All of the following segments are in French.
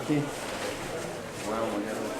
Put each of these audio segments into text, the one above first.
OK. Ouais, on va y avoir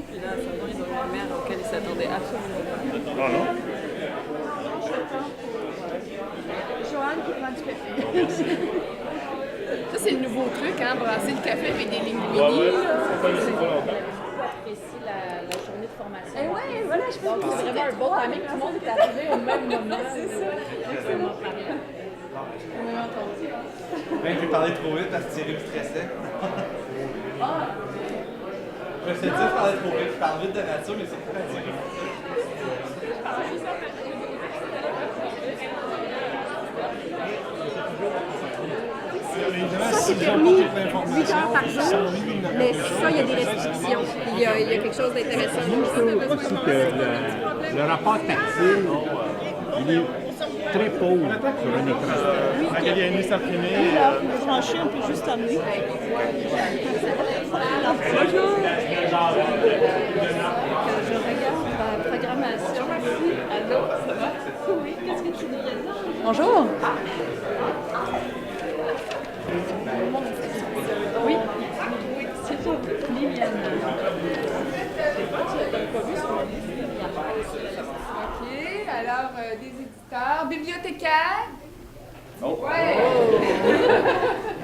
Puis là, ils ont une mère auquel ils s'attendaient absolument pas. Ah non? Joanne qui prend du café. Ça, c'est le nouveau truc, hein, brasser le café avec des lignes Ouais, mini. ouais, c'est pas ici pas longtemps. Apprécie la journée de formation. Et ouais, voilà, je pense que C'est vraiment un bon timing. Tout le monde est arrivé au même moment. C'est ça. Vraiment parlant. Même j'ai parlé trop vite parce que Thierry me stressait. Je me suis dit, je parlais trop vite. Je parle vite de nature, mais c'est pas Thierry. Ça, c'est permis 8 heures par jour, mais ça, il y a des restrictions. Il y a quelque chose d'intéressant. Je trouve aussi que le rapport tactile, il est très pauvre sur un écran. Magali a aimé s'imprimer. Franchir, on peut juste amener. Bonjour! Je regarde la programmation ici. Allô, ça va? Oui, qu'est-ce que tu voudrais dire? Bonjour! Oui. C'est ça, Liliane. OK, alors des éditeurs. Bibliothécaires? Oh. Ouais.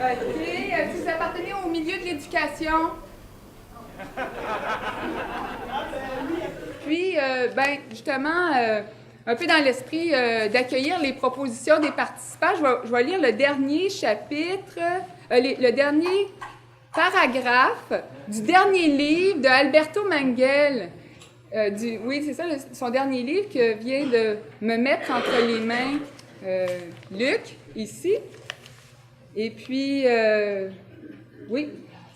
OK, si vous appartenez au milieu de l'éducation? Puis, justement, un peu dans l'esprit d'accueillir les propositions des participants, je vais lire le dernier chapitre, le dernier paragraphe du dernier livre de Alberto Manguel. Oui, c'est ça, son dernier livre que vient de me mettre entre les mains Luc, ici. Et puis, oui,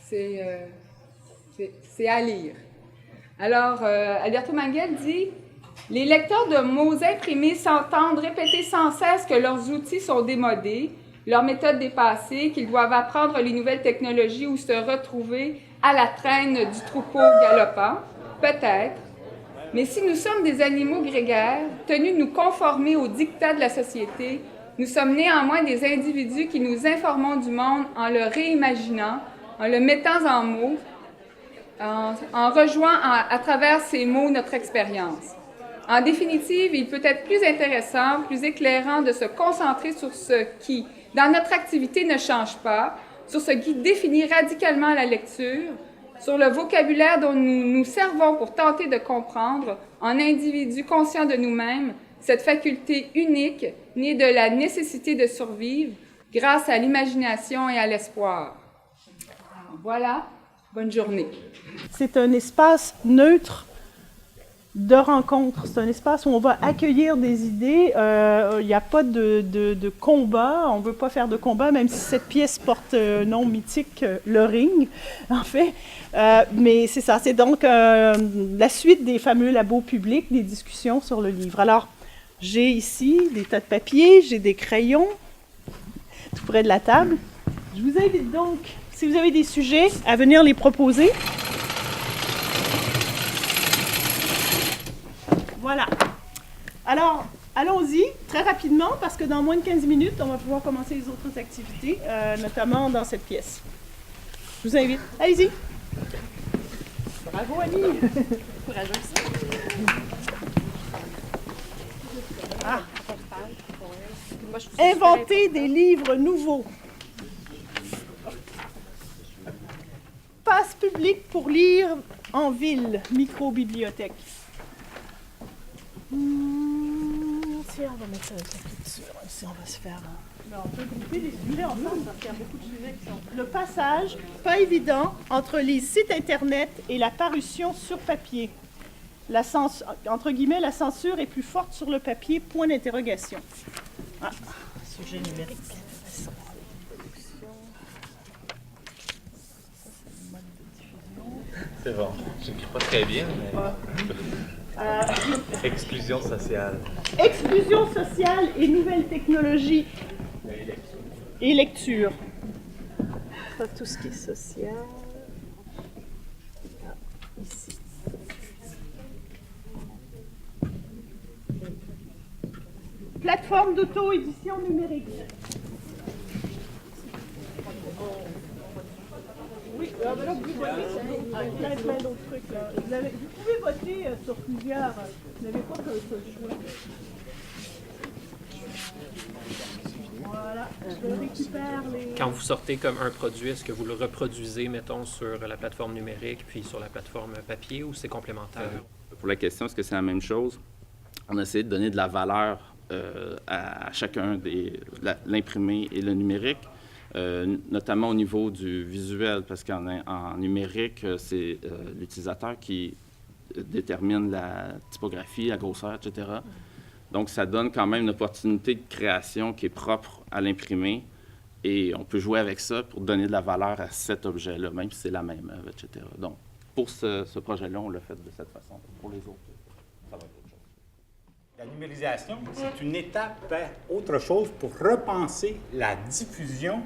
c'est à lire. Alors, Alberto Manguel dit « Les lecteurs de mots imprimés s'entendent répéter sans cesse que leurs outils sont démodés, leurs méthodes dépassées, qu'ils doivent apprendre les nouvelles technologies ou se retrouver à la traîne du troupeau galopant. Peut-être. Mais si nous sommes des animaux grégaires, tenus de nous conformer aux dictats de la société, nous sommes néanmoins des individus qui nous informons du monde en le réimaginant, en le mettant en mots, en rejouant à travers ces mots notre expérience. En définitive, il peut être plus intéressant, plus éclairant de se concentrer sur ce qui, dans notre activité, ne change pas, sur ce qui définit radicalement la lecture, sur le vocabulaire dont nous nous servons pour tenter de comprendre, en individus conscients de nous-mêmes, cette faculté unique née de la nécessité de survivre grâce à l'imagination et à l'espoir. Voilà, bonne journée. C'est un espace neutre de rencontre. C'est un espace où on va accueillir des idées. Il n'y a pas de combat. On ne veut pas faire de combat, même si cette pièce porte un nom mythique, le ring, en fait. Mais c'est ça. C'est donc la suite des fameux labos publics, des discussions sur le livre. Alors, j'ai ici des tas de papiers, j'ai des crayons, tout près de la table. Je vous invite donc, si vous avez des sujets, à venir les proposer. Voilà. Alors, allons-y très rapidement parce que dans moins de 15 minutes, on va pouvoir commencer les autres activités, notamment dans cette pièce. Je vous invite. Allez-y. Bravo, Annie. Courageuse. Ah. Inventer des livres nouveaux. Passe public pour lire en ville, micro-bibliothèque. Tiens, on va mettre ça avec l'écriture. Ici, on va se faire... on peut grouper les sujets ensemble parce qu'il y a beaucoup de sujets qui sont... Le passage, pas évident, entre les sites Internet et la parution sur papier. Entre guillemets, la censure est plus forte sur le papier, point d'interrogation. Ah, sujet numérique. C'est bon, j'écris pas très bien, mais... Exclusion sociale. Exclusion sociale et nouvelles technologies. Et lecture. Ça, tout ce qui est social. Ici. plateforme d'auto-édition numérique. Oui, là, vous votez plein d'autres trucs. Là. Vous pouvez voter sur plusieurs. Vous n'avez pas que ce choix. Voilà, je récupère les... Quand vous sortez comme un produit, est-ce que vous le reproduisez, mettons, sur la plateforme numérique puis sur la plateforme papier ou c'est complémentaire? Pour la question, est-ce que c'est la même chose? On a essayé de donner de la valeur à chacun l'imprimé et le numérique, notamment au niveau du visuel, parce qu'en numérique, c'est l'utilisateur qui détermine la typographie, la grosseur, etc. Donc, ça donne quand même une opportunité de création qui est propre à l'imprimé et on peut jouer avec ça pour donner de la valeur à cet objet-là, même si c'est la même œuvre, etc. Donc, pour ce projet-là, on l'a fait de cette façon. Pour les autres, ça va être autre chose. La numérisation, c'est une étape vers autre chose pour repenser la diffusion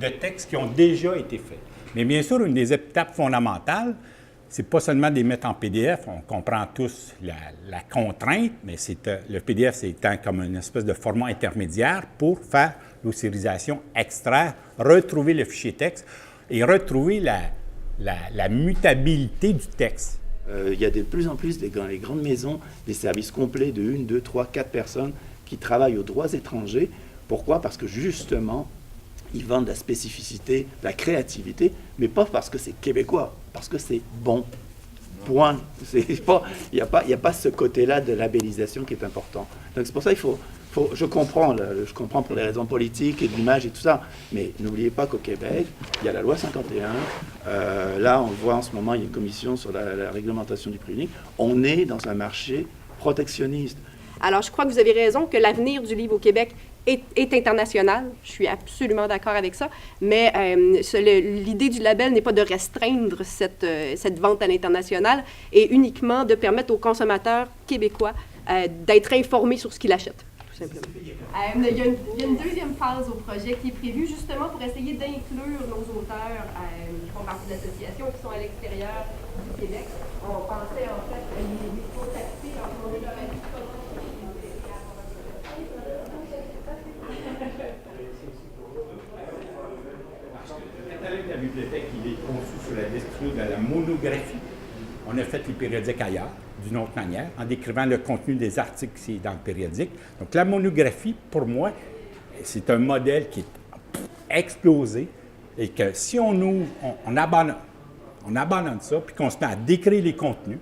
de textes qui ont déjà été faits. Mais bien sûr, une des étapes fondamentales, c'est pas seulement de les mettre en PDF, on comprend tous la contrainte, mais le PDF, c'est comme une espèce de format intermédiaire pour faire l'ossérisation, extraire, retrouver le fichier texte et retrouver la mutabilité du texte. Il y a de plus en plus dans les grandes maisons des services complets de 1, 2, 3, 4 personnes qui travaillent aux droits étrangers. Pourquoi? Parce que justement, ils vendent la spécificité, la créativité, mais pas parce que c'est québécois, parce que c'est bon. Point. Il n'y a pas ce côté-là de labellisation qui est important. Donc c'est pour ça qu'il faut je comprends pour les raisons politiques et de l'image et tout ça, mais n'oubliez pas qu'au Québec, il y a la loi 51. Là, on le voit en ce moment, il y a une commission sur la réglementation du prix unique. On est dans un marché protectionniste. Alors, je crois que vous avez raison que l'avenir du livre au Québec est international. Je suis absolument d'accord avec ça. Mais l'idée du label n'est pas de restreindre cette vente à l'international et uniquement de permettre aux consommateurs québécois d'être informés sur ce qu'ils achètent, tout simplement. Il y a une deuxième phase au projet qui est prévue justement pour essayer d'inclure nos auteurs qui font partie de l'association qui sont à l'extérieur du Québec. On pensait en fait les contacter en tournée leur avis. Le catalogue de la bibliothèque, il est conçu sur la description de la monographie. On a fait les périodiques ailleurs, d'une autre manière, en décrivant le contenu des articles qui est dans le périodique. Donc, la monographie, pour moi, c'est un modèle qui est explosé et que si on abandonne ça, puis qu'on se met à décrire les contenus,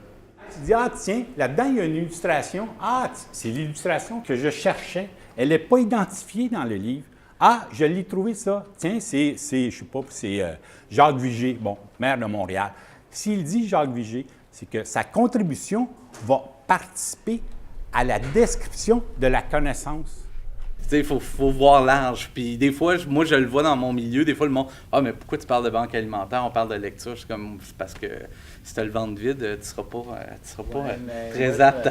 tu dis, ah tiens, là-dedans, il y a une illustration. Ah, c'est l'illustration que je cherchais. Elle n'est pas identifiée dans le livre. Ah, je l'ai trouvé ça. Tiens, c'est Jacques Vigée, bon, maire de Montréal. S'il dit Jacques Vigée, c'est que sa contribution va participer à la description de la connaissance. Tu sais, il faut voir large. Puis des fois, moi, je le vois dans mon milieu. Des fois, le monde « Ah, mais pourquoi tu parles de banque alimentaire? On parle de lecture. » Je suis comme « C'est parce que si tu as le ventre vide, tu ne seras pas très apte. »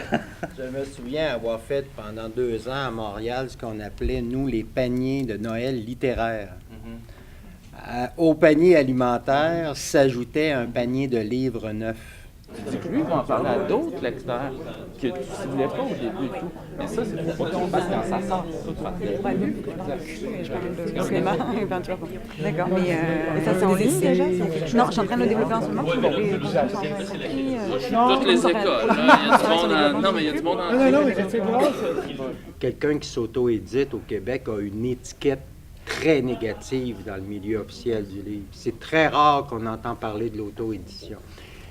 Je me souviens avoir fait pendant 2 ans à Montréal ce qu'on appelait, nous, les paniers de Noël littéraires. Au panier alimentaire s'ajoutait un panier de livres neufs. Lui, il va en parler à d'autres lecteurs que tu ne ciblais pas au début et tout. Mais ça, c'est pour pas qu'on fasse quand ça sort. D'accord, mais ça c'est en ligne déjà? Non, je suis en train de le développer en ce moment. Toutes les écoles, il y a du monde non, mais il y a du monde en... Quelqu'un qui s'auto-édite au Québec a une étiquette très négative dans le milieu officiel du livre. C'est très rare qu'on entend parler de l'auto-édition.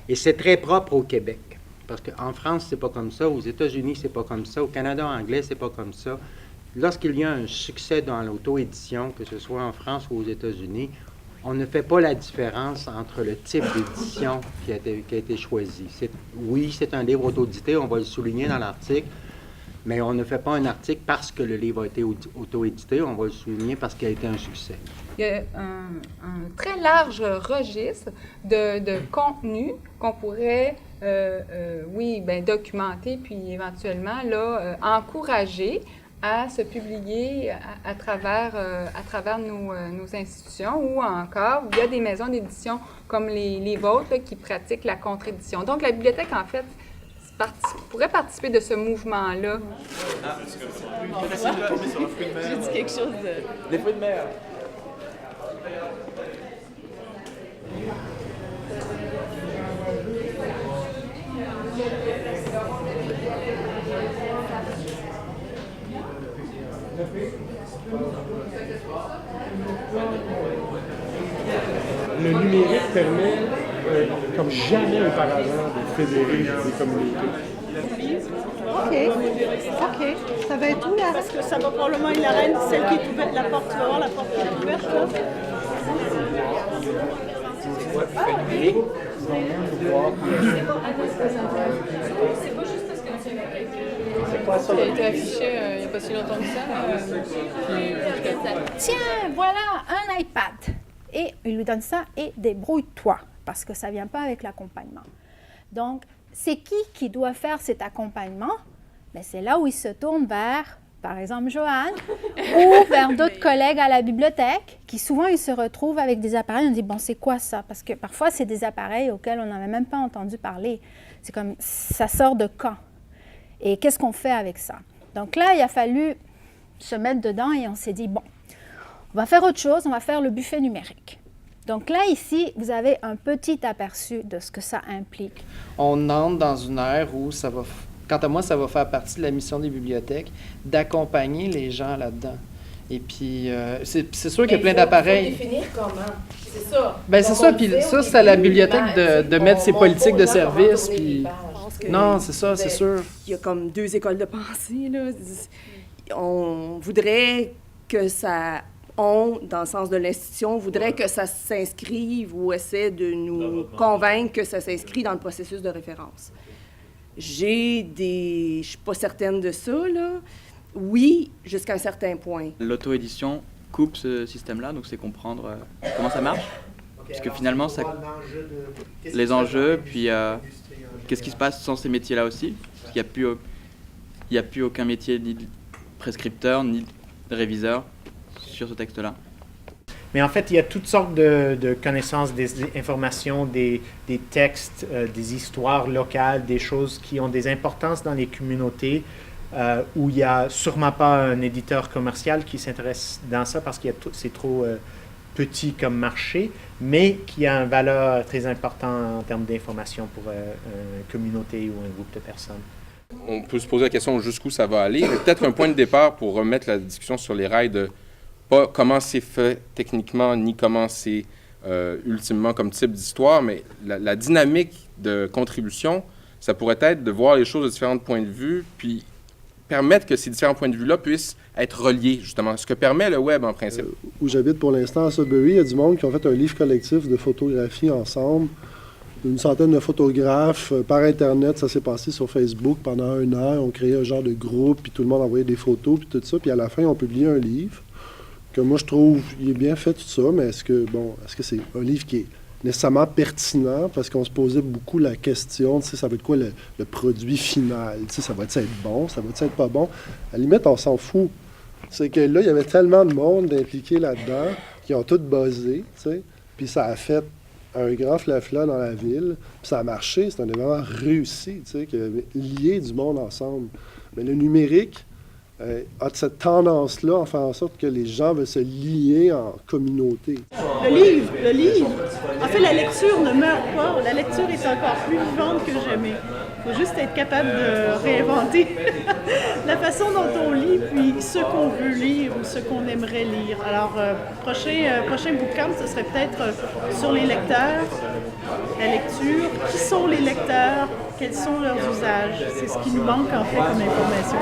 Et c'est très propre au Québec. Parce qu'en France, c'est pas comme ça. Aux États-Unis, c'est pas comme ça. Au Canada anglais, c'est pas comme ça. Lorsqu'il y a un succès dans l'auto-édition, que ce soit en France ou aux États-Unis, on ne fait pas la différence entre le type d'édition qui a été choisi. Oui, c'est un livre auto-édité, on va le souligner dans l'article, mais on ne fait pas un article parce que le livre a été auto-édité, on va le souligner parce qu'il a été un succès. Il y a un très large registre de contenu qu'on pourrait, documenter, puis éventuellement là, encourager à se publier à travers nos institutions ou encore, il y a des maisons d'édition comme les vôtres là, qui pratiquent la contre-édition. Donc, la bibliothèque, en fait, pourrait participer de ce mouvement-là? J'ai dit quelque chose de... Des fruits de mer. Le numérique permet, comme jamais auparavant, de fédérer des communautés. OK. Ça va être où, là? Parce que ça va probablement être la reine, celle qui est ouverte, la porte, tu vas voir la porte qui est ouverte, là. Ça a été affiché il n'y a pas si longtemps que ça. Tiens, voilà un iPad. Et il lui donne ça et débrouille-toi, parce que ça ne vient pas avec l'accompagnement. Donc, c'est qui doit faire cet accompagnement? Bien, c'est là où il se tourne vers, par exemple, Joanne, ou vers d'autres collègues à la bibliothèque, qui souvent, ils se retrouvent avec des appareils. On dit, bon, c'est quoi ça? Parce que parfois, c'est des appareils auxquels on n'avait même pas entendu parler. C'est comme, ça sort de quand? Et qu'est-ce qu'on fait avec ça? Donc là, il a fallu se mettre dedans et on s'est dit, bon, on va faire autre chose, on va faire le buffet numérique. Donc là, ici, vous avez un petit aperçu de ce que ça implique. On entre dans une ère où ça va, quant à moi, ça va faire partie de la mission des bibliothèques d'accompagner les gens là-dedans. Et puis, c'est sûr qu'il y a plein d'appareils. Il faut définir comment. C'est ça. Bien, c'est ça. Puis ça, c'est à la bibliothèque de mettre ses politiques de service. Puis... Non, c'est ça, c'est sûr. Il y a comme deux écoles de pensée, là. On voudrait que ça... dans le sens de l'institution, voudrait que ça s'inscrive ou essaie de nous convaincre que ça s'inscrit dans le processus de référence. Je suis pas certaine de ça, là. Oui, jusqu'à un certain point. L'auto-édition coupe ce système-là, donc c'est comprendre comment ça marche. Parce que finalement, ça... les enjeux, puis qu'est-ce qui se passe sans ces métiers-là aussi? Parce qu'il n'y a plus aucun métier ni de prescripteur, ni de réviseur sur ce texte-là. Mais en fait, il y a toutes sortes de connaissances, des informations, des textes, des histoires locales, des choses qui ont des importances dans les communautés où il n'y a sûrement pas un éditeur commercial qui s'intéresse dans ça parce que c'est trop petit comme marché, mais qui a une valeur très importante en termes d'information pour une communauté ou un groupe de personnes. On peut se poser la question jusqu'où ça va aller, mais peut-être un point de départ pour remettre la discussion sur les rails de pas comment c'est fait techniquement, ni comment c'est ultimement comme type d'histoire, mais la dynamique de contribution, ça pourrait être de voir les choses de différents points de vue, puis permettre que ces différents points de vue-là puissent être reliés, justement, ce que permet le web en principe. Où j'habite pour l'instant, à Sudbury, il y a du monde qui ont fait un livre collectif de photographie ensemble. Une centaine de photographes par Internet, ça s'est passé sur Facebook pendant 1 an. On créait un genre de groupe, puis tout le monde envoyait des photos, puis tout ça. Puis à la fin, on publiait un livre que moi, je trouve, il est bien fait, tout ça, mais est-ce que c'est un livre qui est nécessairement pertinent? Parce qu'on se posait beaucoup la question, tu sais, ça va être quoi le produit final? Tu sais, ça va être bon? Ça va être pas bon? À la limite, on s'en fout. C'est que là, il y avait tellement de monde impliqué là-dedans qui ont tout buzzé, tu sais, puis ça a fait un grand flafla dans la ville, puis ça a marché, c'est un événement réussi, tu sais, qui a lié du monde ensemble. Mais le numérique a cette tendance-là à faire en sorte que les gens veulent se lier en communauté. Le livre, en fait, la lecture ne meurt pas, la lecture est encore plus vivante que jamais. Il faut juste être capable de réinventer la façon dont on lit, puis ce qu'on veut lire ou ce qu'on aimerait lire. Alors, prochain bootcamp, ce serait peut-être sur les lecteurs, la lecture, qui sont les lecteurs, quels sont leurs usages. C'est ce qui nous manque en fait comme information.